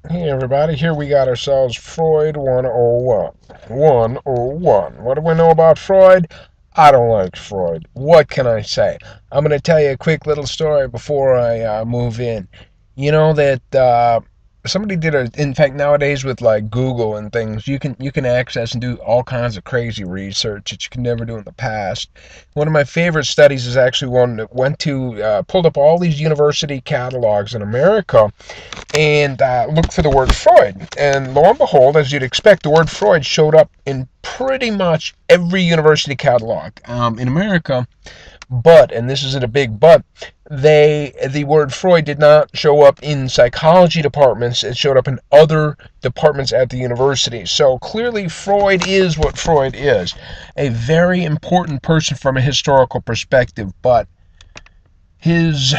Hey everybody, here we got ourselves Freud 101. 101. What do we know about Freud? I don't like Freud. What can I say? I'm going to tell you a quick little story before I move in. You know that somebody did in fact nowadays with like Google and things, you can access and do all kinds of crazy research that you could never do in the past. One of my favorite studies is actually one that went to pulled up all these university catalogs in America and looked for the word Freud. And lo and behold, as you'd expect, the word Freud showed up in pretty much every university catalog in America. But, and this isn't a big but, the word Freud did not show up in psychology departments. It showed up in other departments at the university. So clearly, Freud is what Freud is, a very important person from a historical perspective. But his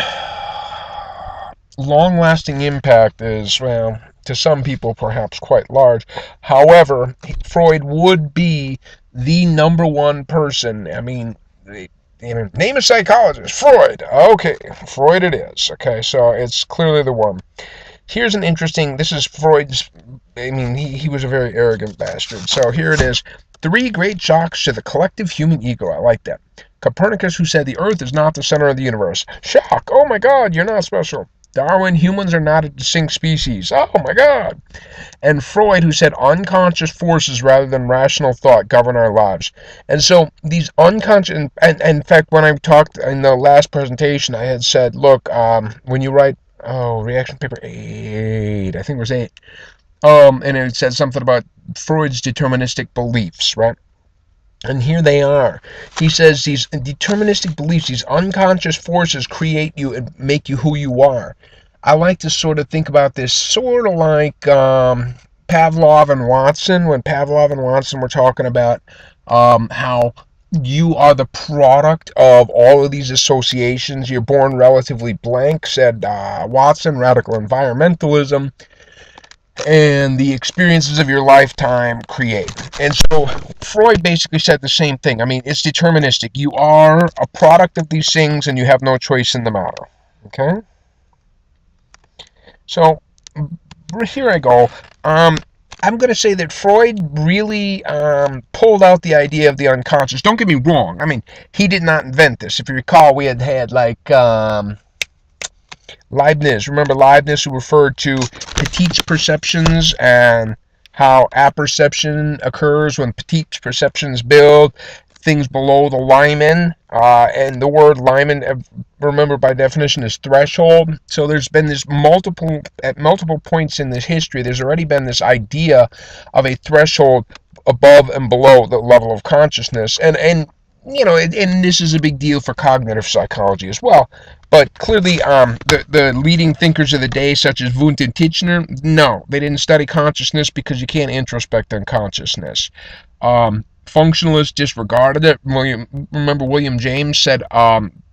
long-lasting impact is, well, to some people perhaps quite large. However, Freud would be the number one person. I mean, name a psychologist. Freud. Okay, Freud it is. Okay, so it's clearly the one. Here's an interesting, this is Freud's, I mean, he was a very arrogant bastard. So here it is. Three great shocks to the collective human ego. I like that. Copernicus, who said the Earth is not the center of the universe. Shock. Oh my God, you're not special. Darwin, humans are not a distinct species. Oh my God. And Freud, who said unconscious forces rather than rational thought govern our lives. And so these unconscious, and in fact, when I talked in the last presentation, I had said, look, when you write, reaction paper 8, I think it was 8, and it said something about Freud's deterministic beliefs, right? And here they are. He says these deterministic beliefs, these unconscious forces create you and make you who you are. I like to sort of think about this sort of like Pavlov and Watson, when Pavlov and Watson were talking about how you are the product of all of these associations. You're born relatively blank, said Watson, radical environmentalism, and the experiences of your lifetime create. And so Freud basically said the same thing. I mean, it's deterministic. You are a product of these things and you have no choice in the matter. Okay? So here I go. I'm going to say that Freud really pulled out the idea of the unconscious. Don't get me wrong. I mean, he did not invent this. If you recall, we had like Leibniz. Remember Leibniz, who referred to Petit's perceptions and how apperception occurs when Petit's perceptions build things below the Lyman. And the word Lyman, remember by definition, is threshold. So there's been this at multiple points in this history, there's already been this idea of a threshold above and below the level of consciousness. And you know, and this is a big deal for cognitive psychology as well. But clearly, the leading thinkers of the day, such as Wundt and Titchener, no, they didn't study consciousness because you can't introspect on consciousness. Functionalists disregarded it. Remember William James said,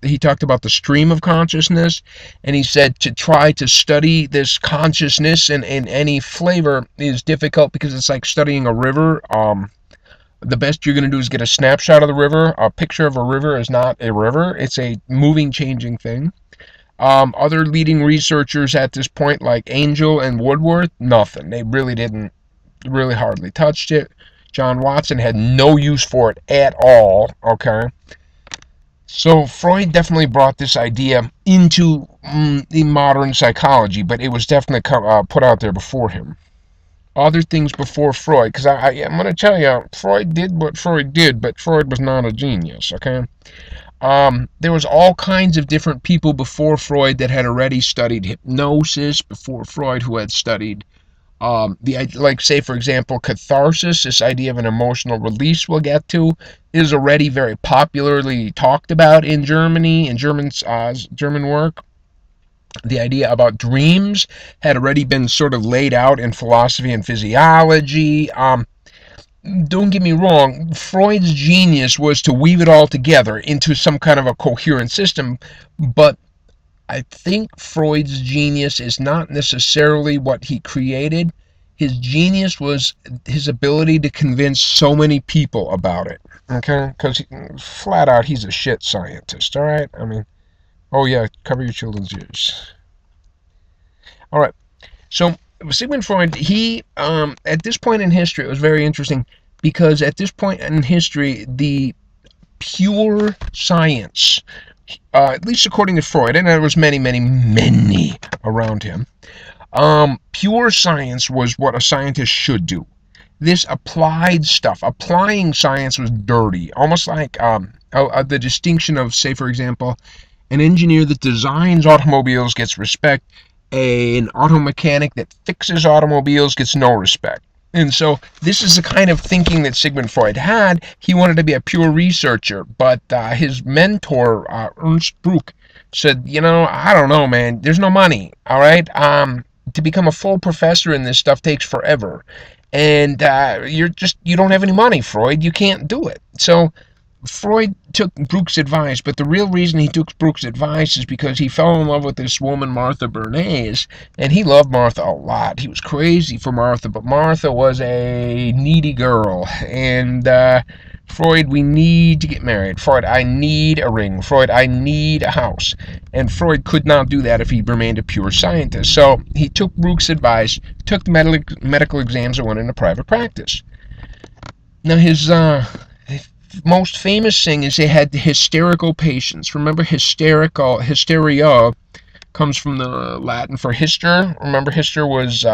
he talked about the stream of consciousness, and he said to try to study this consciousness in any flavor is difficult because it's like studying a river. The best you're going to do is get a snapshot of the river. A picture of a river is not a river. It's a moving, changing thing. Other leading researchers at this point, like Angel and Woodworth, nothing. They really hardly touched it. John Watson had no use for it at all, okay? So Freud definitely brought this idea into the modern psychology, but it was definitely put out there before him. Other things before Freud, because I'm going to tell you, Freud did what Freud did, but Freud was not a genius, okay? There was all kinds of different people before Freud that had already studied hypnosis, before Freud who had studied, like say for example, catharsis, this idea of an emotional release we'll get to, is already very popularly talked about in Germany, in German work. The idea about dreams had already been sort of laid out in philosophy and physiology. Don't get me wrong, Freud's genius was to weave it all together into some kind of a coherent system, but I think Freud's genius is not necessarily what he created. His genius was his ability to convince so many people about it. Okay? Because flat out, he's a shit scientist, alright? I mean, oh yeah, cover your children's ears. Alright, so Sigmund Freud, he at this point in history, it was very interesting because at this point in history, the pure science, at least according to Freud, and there was many, many, many around him, pure science was what a scientist should do. This applied stuff, applying science was dirty, almost like the distinction of, say, for example, an engineer that designs automobiles gets respect. An auto mechanic that fixes automobiles gets no respect. And so this is the kind of thinking that Sigmund Freud had. He wanted to be a pure researcher, but his mentor, Ernst Bruch, said, I don't know, man. There's no money, all right? To become a full professor in this stuff takes forever. And you don't have any money, Freud. You can't do it. So Freud took Bruch's advice, but the real reason he took Bruch's advice is because he fell in love with this woman, Martha Bernays, and he loved Martha a lot. He was crazy for Martha, but Martha was a needy girl, and Freud, we need to get married. Freud, I need a ring. Freud, I need a house. And Freud could not do that if he remained a pure scientist. So he took Bruch's advice, took the medical exams, and went into private practice. Now his most famous thing is they had hysterical patients. Remember, hysteria comes from the Latin for hyster. Remember, hyster was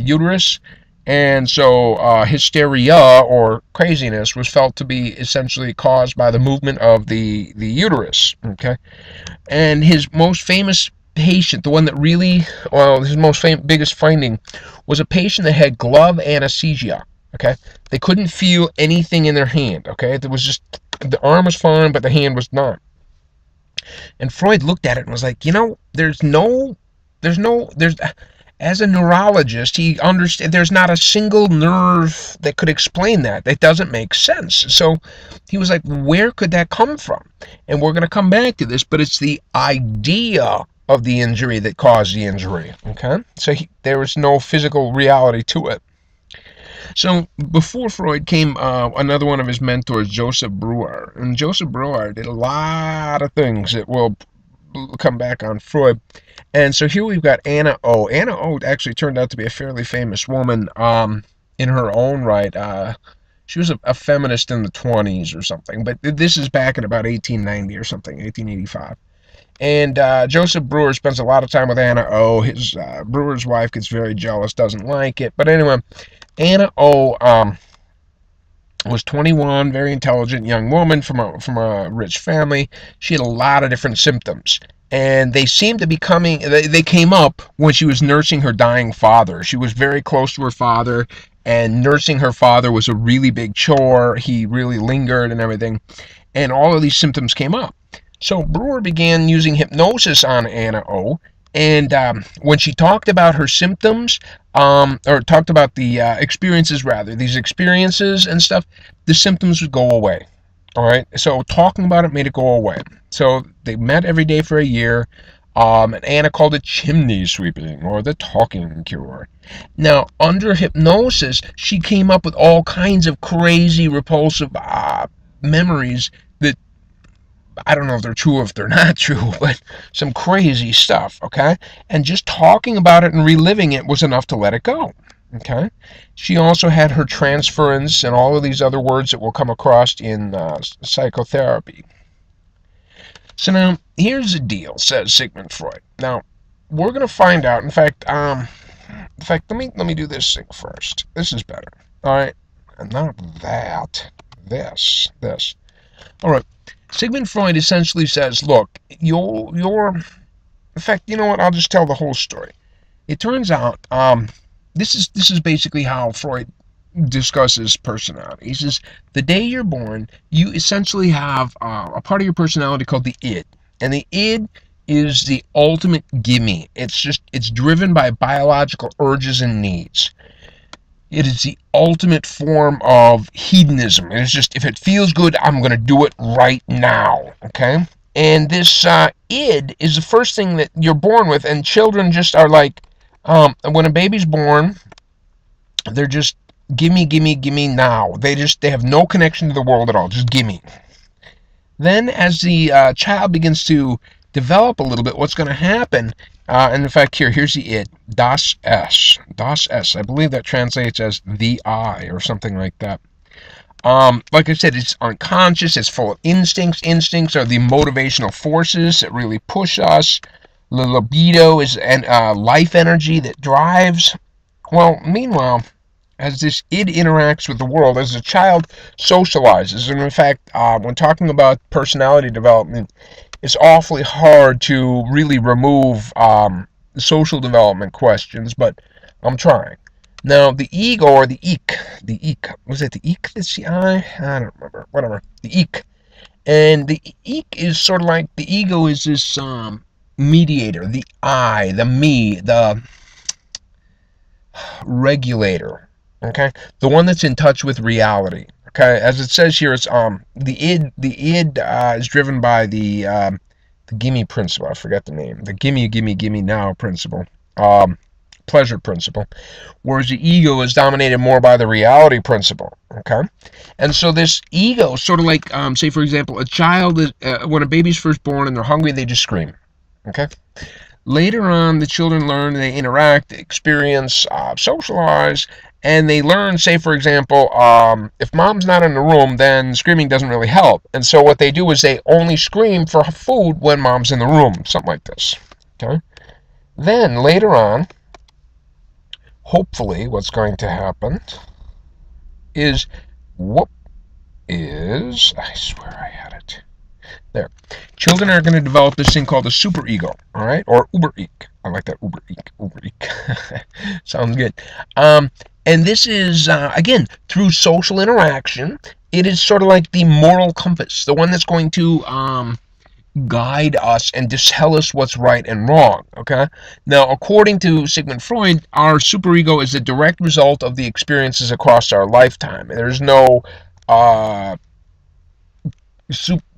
uterus, and so hysteria, or craziness, was felt to be essentially caused by the movement of the uterus. Okay, and his most famous patient, the one that really, his biggest finding, was a patient that had glove anesthesia. Okay, they couldn't feel anything in their hand. Okay, it was just the arm was fine, but the hand was not. And Freud looked at it and was like, there's as a neurologist, he understood there's not a single nerve that could explain that. That doesn't make sense. So he was like, where could that come from? And we're going to come back to this, but it's the idea of the injury that caused the injury. Okay, so there was no physical reality to it. So before Freud came another one of his mentors, Joseph Breuer. And Joseph Breuer did a lot of things that will come back on Freud. And so here we've got Anna O. Anna O actually turned out to be a fairly famous woman in her own right. She was a feminist in the 20s or something. But this is back in about 1890 or something, 1885. And Joseph Breuer spends a lot of time with Anna O. His Breuer's wife gets very jealous, doesn't like it. But anyway, Anna O. Was 21, very intelligent young woman from a rich family. She had a lot of different symptoms, and they seemed to be they came up when she was nursing her dying father. She was very close to her father, and nursing her father was a really big chore. He really lingered and everything, and all of these symptoms came up. So Breuer began using hypnosis on Anna O. And when she talked about her symptoms, or talked about the experiences, rather, these experiences and stuff, the symptoms would go away. All right. So talking about it made it go away. So they met every day for a year. And Anna called it chimney sweeping, or the talking cure. Now, under hypnosis, she came up with all kinds of crazy, repulsive memories that I don't know if they're true or if they're not true, but some crazy stuff, okay? And just talking about it and reliving it was enough to let it go, okay? She also had her transference and all of these other words that we'll come across in psychotherapy. So now, here's the deal, says Sigmund Freud. Now, we're going to find out, in fact, let me do this thing first. This is better, all right? And not that, this. All right. Sigmund Freud essentially says, look, in fact, you know what? I'll just tell the whole story. It turns out, this is basically how Freud discusses personality. He says, the day you're born, you essentially have a part of your personality called the id. And the id is the ultimate gimme. It's driven by biological urges and needs. It is the ultimate form of hedonism. It's just, if it feels good, I'm going to do it right now, okay? And this id is the first thing that you're born with, and children just are like, when a baby's born, they're just, gimme now. They have no connection to the world at all, just gimme. Then as the child begins to develop a little bit, what's going to happen And in fact, here's the it. Das Es. Das Es. I believe that translates as the I or something like that. Like I said, it's unconscious. It's full of instincts. Instincts are the motivational forces that really push us. The libido is life energy that drives. Well, meanwhile, as this id interacts with the world, as a child socializes, and in fact, when talking about personality development, it's awfully hard to really remove social development questions, but I'm trying. Now, the ego, or the eek, was it the eek that's the I don't remember, whatever, the eek. And the eek is sort of like, the ego is this mediator, the I, the me, the regulator, okay? The one that's in touch with reality, okay? As it says here, it's the id is driven by the gimme principle. I forget the name. The gimme now principle. Pleasure principle, whereas the ego is dominated more by the reality principle, okay? And so this ego, sort of like, say for example, a child is, when a baby's first born and they're hungry, they just scream, okay? Later on, the children learn, they interact, they experience, socialize, and they learn, say for example, if mom's not in the room, then screaming doesn't really help. And so what they do is they only scream for food when mom's in the room, something like this, okay? Then later on, hopefully what's going to happen is, I swear I had it. There. Children are going to develop this thing called the superego, all right? Or Uber-ego. I like that, Uber-ego. Sounds good. And this is, again, through social interaction. It is sort of like the moral compass, the one that's going to guide us and to tell us what's right and wrong, okay? Now, according to Sigmund Freud, our superego is a direct result of the experiences across our lifetime. There's no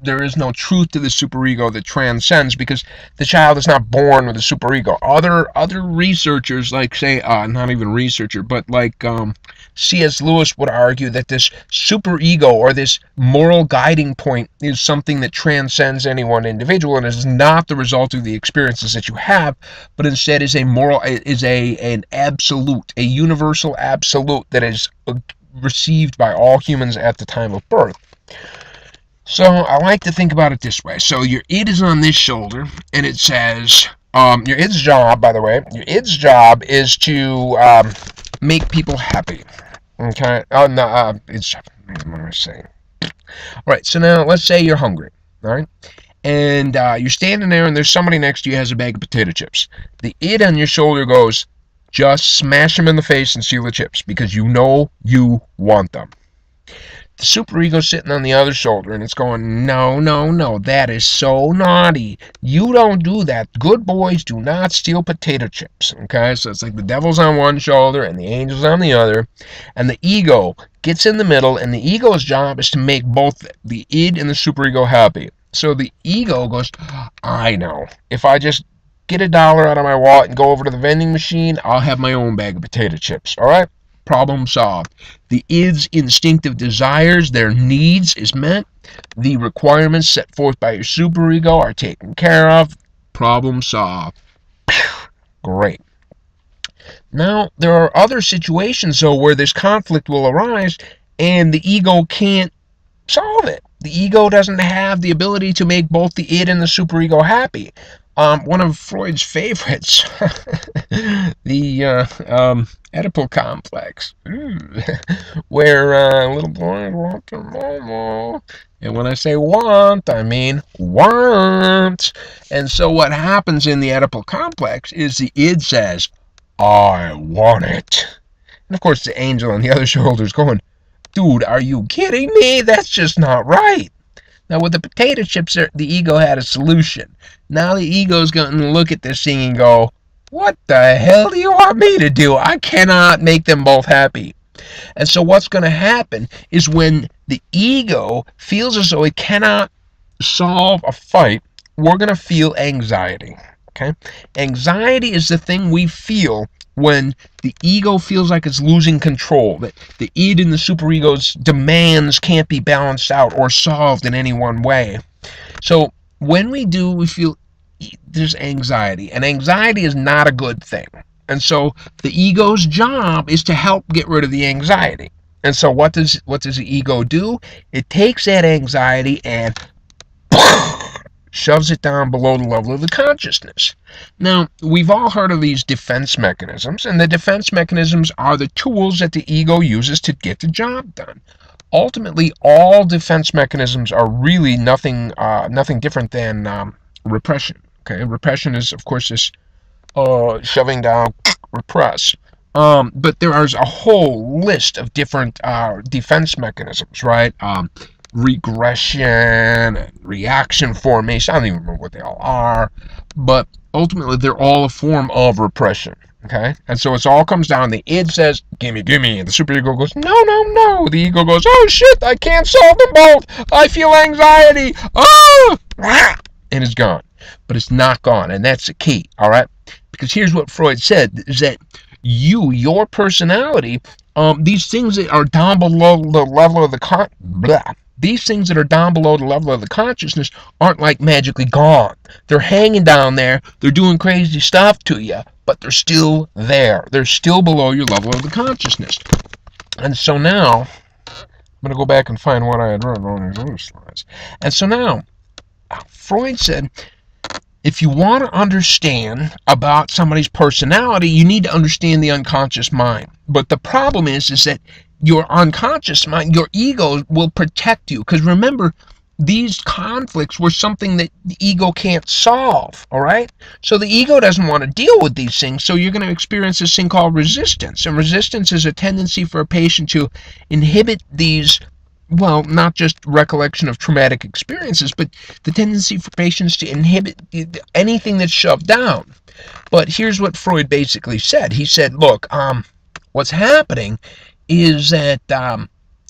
there is no truth to the superego that transcends, because the child is not born with a superego. Other researchers, like say not even researcher, but like C.S. Lewis would argue that this superego, or this moral guiding point, is something that transcends any one individual and is not the result of the experiences that you have, but instead is an absolute, a universal absolute that is received by all humans at the time of birth. So I like to think about it this way. So your id is on this shoulder, and it says, your id's job, by the way, your id's job is to make people happy. Okay? Oh, no, what am I saying? All right, so now let's say you're hungry, all right? And you're standing there, and there's somebody next to you who has a bag of potato chips. The id on your shoulder goes, just smash them in the face and steal the chips, because you know you want them. The superego sitting on the other shoulder, and it's going, no, no, no, that is so naughty. You don't do that. Good boys do not steal potato chips. Okay, so it's like the devil's on one shoulder and the angel's on the other, and the ego gets in the middle, and the ego's job is to make both the id and the superego happy. So the ego goes, I know. If I just get $1 out of my wallet and go over to the vending machine, I'll have my own bag of potato chips. All right? Problem solved. The id's instinctive desires, their needs, is met. The requirements set forth by your superego are taken care of. Problem solved. Great. Now, there are other situations, though, where this conflict will arise, and the ego can't solve it. The ego doesn't have the ability to make both the id and the superego happy. One of Freud's favorites, the Oedipal complex, where a little boy wants a mama. And when I say want, I mean want. And so what happens in the Oedipal complex is the id says, I want it. And of course the angel on the other shoulder is going, dude, are you kidding me? That's just not right. Now, with the potato chips, the ego had a solution. Now the ego's going to look at this thing and go, what the hell do you want me to do? I cannot make them both happy. And so what's going to happen is, when the ego feels as though it cannot solve a fight, we're going to feel anxiety. Okay? Anxiety is the thing we feel when the ego feels like it's losing control, that the id and the superego's demands can't be balanced out or solved in any one way. So when we feel there's anxiety, and anxiety is not a good thing. And so the ego's job is to help get rid of the anxiety. And so what does the ego do? It takes that anxiety and shoves it down below the level of the consciousness. Now, we've all heard of these defense mechanisms, and the defense mechanisms are the tools that the ego uses to get the job done. Ultimately, all defense mechanisms are really nothing different than repression. Okay, repression is, of course, this shoving down, repress. But there is a whole list of different defense mechanisms, right? Regression, reaction formation. I don't even remember what they all are, but ultimately they're all a form of repression. Okay, and so it all comes down. The id says, "Gimme, gimme," and the superego goes, "No, no, no." The ego goes, "Oh shit, I can't solve them both. I feel anxiety. Oh!" And it's gone. But it's not gone, and that's the key. All right, because here's what Freud said: is that your personality, these things that are down below the level of the these things that are down below the level of the consciousness aren't like magically gone. They're hanging down there. They're doing crazy stuff to you, but they're still there. They're still below your level of the consciousness. And so now, I'm going to go back and find what I had written on these other slides. And so now, Freud said, if you want to understand about somebody's personality, you need to understand the unconscious mind. But the problem is that your unconscious mind, your ego, will protect you. Because remember, these conflicts were something that the ego can't solve, all right? So the ego doesn't want to deal with these things, so you're going to experience this thing called resistance. And resistance is a tendency for a patient to inhibit these, well, not just recollection of traumatic experiences, but the tendency for patients to inhibit anything that's shoved down. But here's what Freud basically said. He said, look, what's happening is that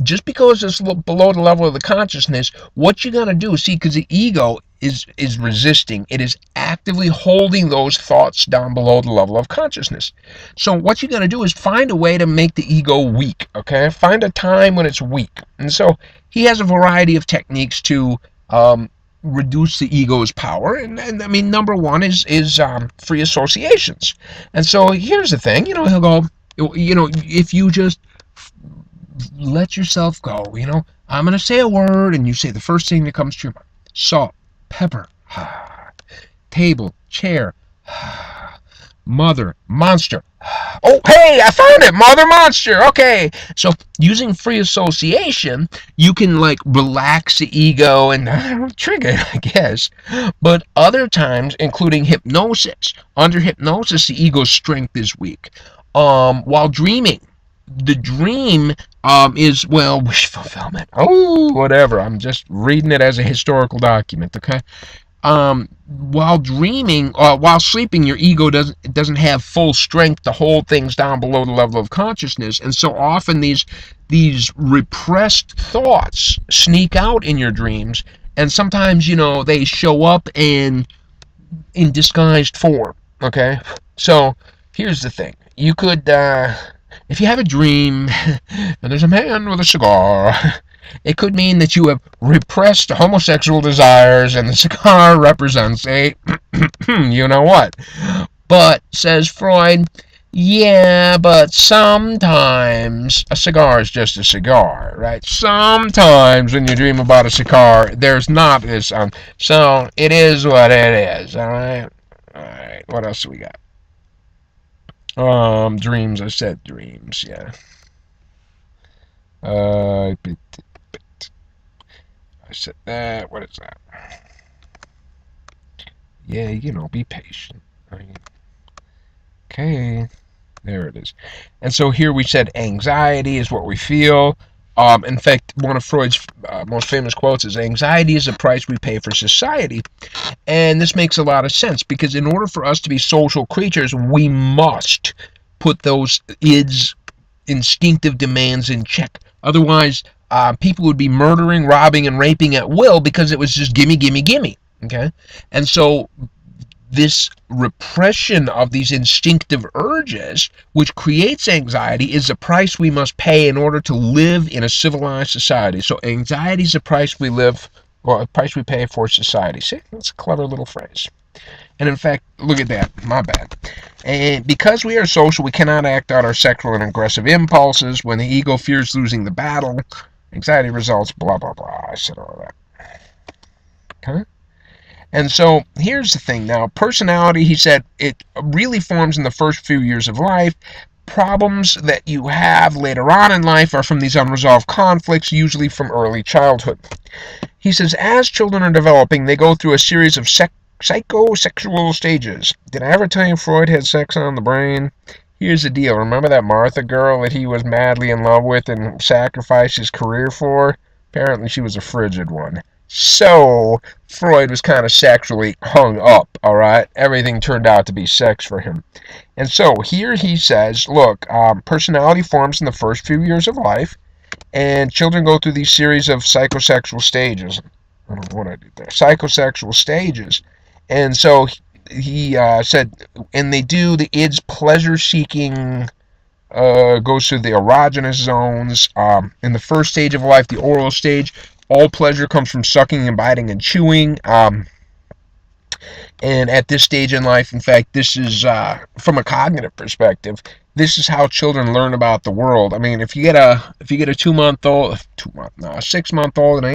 just because it's below the level of the consciousness, what you're going to do, see, because the ego is resisting. It is actively holding those thoughts down below the level of consciousness. So what you're going to do is find a way to make the ego weak, okay? Find a time when it's weak. And so he has a variety of techniques to reduce the ego's power. And I mean, number one is free associations. And so here's the thing, he'll go, if you just let yourself go, I'm going to say a word and you say the first thing that comes to your mind. Salt, pepper, table, chair, mother, monster. Oh, hey, I found it, mother, monster. Okay. So using free association, you can relax the ego and trigger it, I guess. But other times, including hypnosis, under hypnosis, the ego's strength is weak. While dreaming, the dream is, well, wish fulfillment. Oh, whatever. I'm just reading it as a historical document, okay? While dreaming, while sleeping, your ego doesn't have full strength to hold things down below the level of consciousness, and so often these repressed thoughts sneak out in your dreams, and sometimes they show up in disguised form. Okay, so here's the thing: you could. If you have a dream and there's a man with a cigar, it could mean that you have repressed homosexual desires and the cigar represents a you know what. But, says Freud, yeah, but sometimes a cigar is just a cigar, right? Sometimes when you dream about a cigar, there's not this, so it is what it is, all right? All right, what else do we got? Dreams, I said dreams, yeah. I said that, what is that? Yeah, be patient. Okay, there it is. And so here we said anxiety is what we feel. In fact, one of Freud's most famous quotes is, anxiety is the price we pay for society. And this makes a lot of sense, because in order for us to be social creatures, we must put those ids, instinctive demands, in check. Otherwise, people would be murdering, robbing, and raping at will, because it was just gimme, gimme, gimme. Okay? And so this repression of these instinctive urges, which creates anxiety, is the price we must pay in order to live in a civilized society. So anxiety is the price we pay for society. See, that's a clever little phrase. And in fact, look at that, my bad. And because we are social, we cannot act out our sexual and aggressive impulses. When the ego fears losing the battle, anxiety results, blah, blah, blah. I said all that. Okay? And so here's the thing now. Personality, he said, it really forms in the first few years of life. Problems that you have later on in life are from these unresolved conflicts, usually from early childhood. He says, as children are developing, they go through a series of psychosexual stages. Did I ever tell you Freud had sex on the brain? Here's the deal. Remember that Martha girl that he was madly in love with and sacrificed his career for? Apparently she was a frigid one. So, Freud was kind of sexually hung up, all right? Everything turned out to be sex for him. And so, here he says, look, personality forms in the first few years of life, and children go through these series of psychosexual stages. I don't know what I did there. Psychosexual stages. And so, he said, and they do, the id's pleasure-seeking goes through the erogenous zones. In the first stage of life, the oral stage, all pleasure comes from sucking and biting and chewing. And at this stage in life, in fact, this is from a cognitive perspective. This is how children learn about the world. I mean, if you get a 6-month-old, an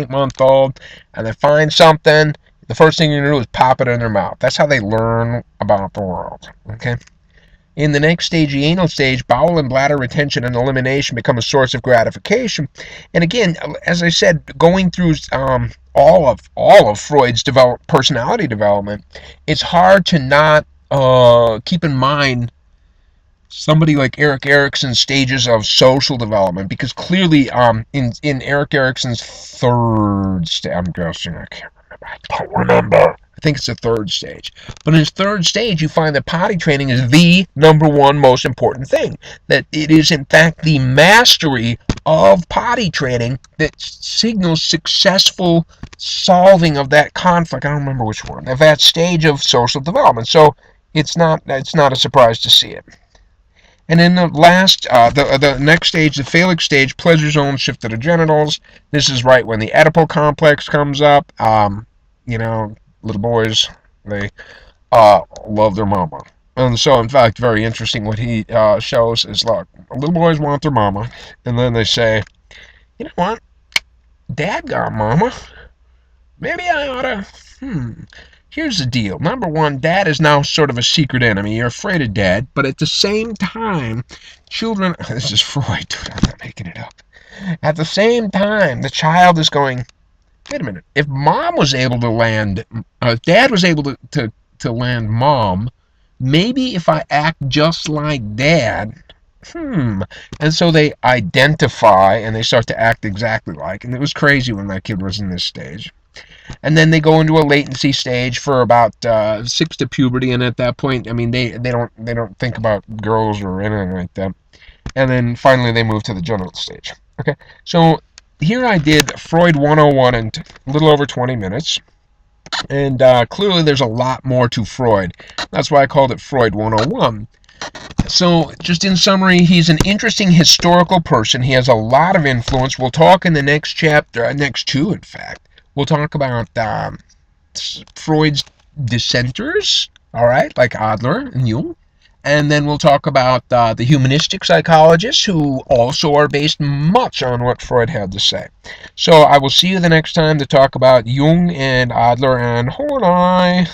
8-month-old, and they find something, the first thing you're gonna do is pop it in their mouth. That's how they learn about the world. Okay. In the next stage, the anal stage, bowel and bladder retention and elimination become a source of gratification. And again, as I said, going through all of Freud's personality development, it's hard to not keep in mind somebody like Erik Erikson's stages of social development, because clearly in Erik Erikson's third stage, I'm guessing, I don't remember. I think it's the third stage. But in his third stage, you find that potty training is the number one most important thing. That it is, in fact, the mastery of potty training that signals successful solving of that conflict. I don't remember which one. Of that stage of social development. So it's not a surprise to see it. And in the last, the next stage, the phallic stage, pleasure zone shift to the genitals. This is right when the Oedipal complex comes up. Little boys, they love their mama. And so, in fact, very interesting what he shows is, look, little boys want their mama, and then they say, you know what, Dad got mama. Maybe I ought to, Here's the deal. Number one, Dad is now sort of a secret enemy. You're afraid of Dad, but at the same time, children, this is Freud, dude, I'm not making it up. At the same time, the child is going, wait a minute, if Mom was able to land, if Dad was able to land Mom, maybe if I act just like Dad, and so they identify and they start to act exactly like, and it was crazy when my kid was in this stage. And then they go into a latency stage for about 6 to puberty, and at that point, I mean, they don't think about girls or anything like that. And then finally they move to the genital stage. Okay, so here I did Freud 101 in a little over 20 minutes, and clearly there's a lot more to Freud. That's why I called it Freud 101. So, just in summary, he's an interesting historical person. He has a lot of influence. We'll talk in the next chapter, next two, in fact. We'll talk about Freud's dissenters, all right, like Adler and Jung. And then we'll talk about the humanistic psychologists, who also are based much on what Freud had to say. So I will see you the next time to talk about Jung and Adler and Horney.